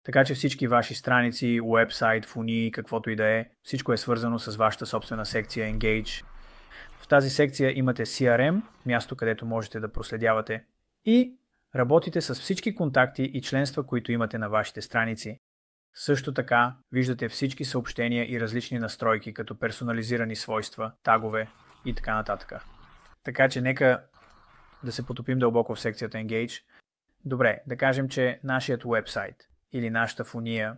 Така че всички ваши страници, уебсайт, фунии, каквото и да е, всичко е свързано с вашата собствена секция Engage. В тази секция имате CRM, място където можете да проследявате и работите с всички контакти и членства, които имате на вашите страници. Също така виждате всички съобщения и различни настройки, като персонализирани свойства, тагове и така нататък. Така че нека да се потопим дълбоко в секцията Engage. Добре, да кажем, че нашият уебсайт или нашата фуния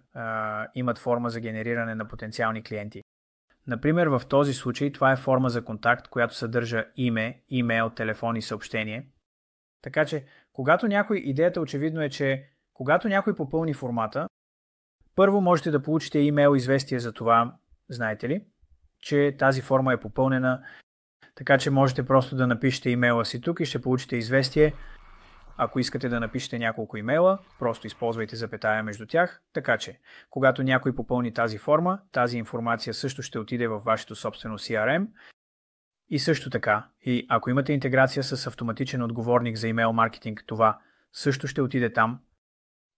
имат форма за генериране на потенциални клиенти. Например, в този случай това е форма за контакт, която съдържа име, имейл, телефон и съобщение. Така че, идеята очевидно е, че когато някой попълни формата, първо можете да получите имейл известие за това, знаете ли, че тази форма е попълнена, така че можете просто да напишете имейла си тук и ще получите известие. Ако искате да напишете няколко имейла, просто използвайте запетая между тях, така че, когато някой попълни тази форма, тази информация също ще отиде във вашето собствено CRM и също така, и ако имате интеграция с автоматичен отговорник за имейл маркетинг, това също ще отиде там.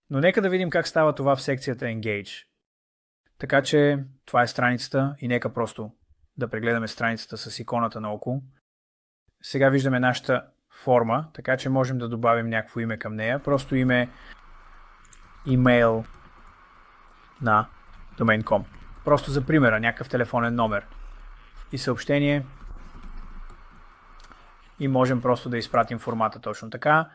Но нека да видим как става това в секцията Engage. Така че, това е страницата и нека просто да прегледаме страницата с иконата наоколо. Сега виждаме нашата форма, така че можем да добавим някакво име към нея. Просто име, имейл на domain.com. Просто за примера, някакъв телефонен номер и съобщение. И можем просто да изпратим формата точно така.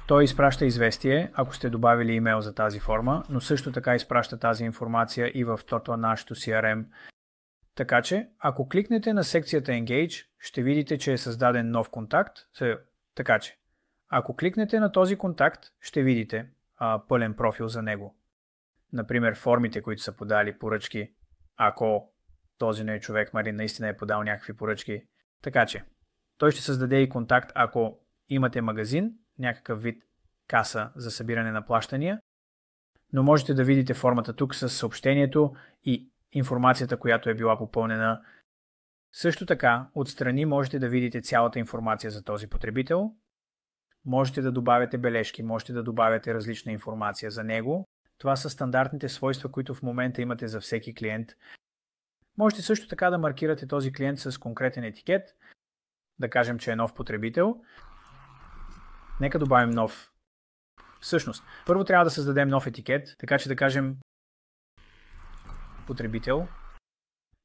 Той изпраща известие, ако сте добавили имейл за тази форма, но също така изпраща тази информация и в нашото CRM. Така че, ако кликнете на секцията Engage, ще видите, че е създаден нов контакт. Така че, ако кликнете на този контакт, ще видите пълен профил за него. Например, формите, които са подали поръчки, ако този не е човек, наистина е подал някакви поръчки. Така че, той ще създаде и контакт, ако имате магазин, някакъв вид каса за събиране на плащания, но можете да видите формата тук с съобщението и информацията, която е била попълнена. Също така, отстрани можете да видите цялата информация за този потребител. Можете да добавяте бележки, можете да добавяте различна информация за него. Това са стандартните свойства, които в момента имате за всеки клиент. Можете също така да маркирате този клиент с конкретен етикет, да кажем, че е нов потребител. Нека добавим нов. Всъщност, първо трябва да създадем нов етикет, така че да кажем потребител,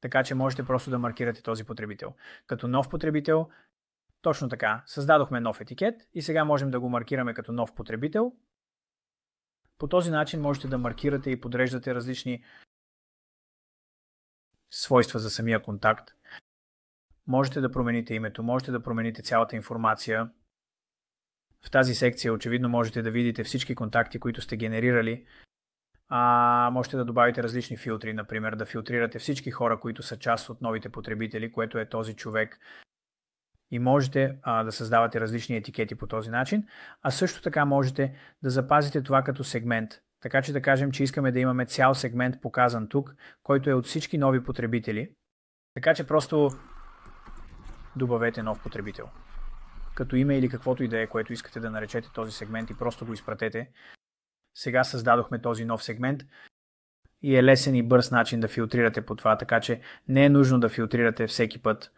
така че можете просто да маркирате този потребител. Като нов потребител, точно така, създадохме нов етикет и сега можем да го маркираме като нов потребител. По този начин можете да маркирате и подреждате различни свойства за самия контакт. Можете да промените името, можете да промените цялата информация. В тази секция очевидно можете да видите всички контакти, които сте генерирали. Можете да добавите различни филтри, например да филтрирате всички хора, които са част от новите потребители, което е този човек. И можете да създавате различни етикети по този начин, а също така можете да запазите това като сегмент. Така че да кажем, че искаме да имаме цял сегмент показан тук, който е от всички нови потребители. Така че просто добавете нов потребител. Като име или каквото и да е, което искате да наречете този сегмент и просто го изпратете. Сега създадохме този нов сегмент и е лесен и бърз начин да филтрирате по това, така че не е нужно да филтрирате всеки път,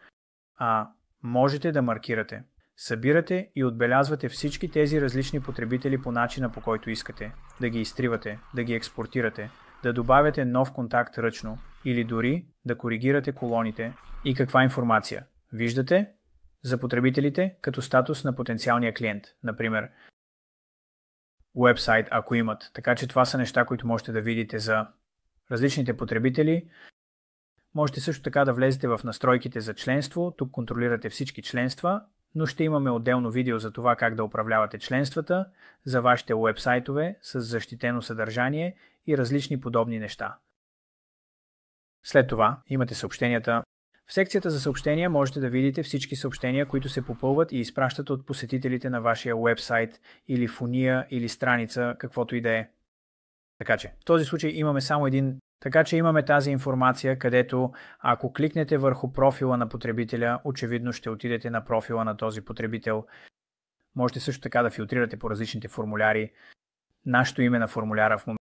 можете да маркирате. Събирате и отбелязвате всички тези различни потребители по начина, по който искате, да ги изтривате, да ги експортирате, да добавяте нов контакт ръчно или дори да коригирате колоните и каква информация виждате за потребителите като статус на потенциалния клиент, например уебсайт, ако имат. Така че това са неща, които можете да видите за различните потребители. Можете също така да влезете в настройките за членство. Тук контролирате всички членства, но ще имаме отделно видео за това как да управлявате членствата, за вашите уебсайтове с защитено съдържание и различни подобни неща. След това имате съобщенията. В секцията за съобщения можете да видите всички съобщения, които се попълват и изпращат от посетителите на вашия уебсайт или фуния или страница, каквото и да е. Така че, в този случай имаме само един. Така че имаме тази информация, където ако кликнете върху профила на потребителя, очевидно ще отидете на профила на този потребител. Можете също така да филтрирате по различните формуляри. Нашето име на формуляра в момента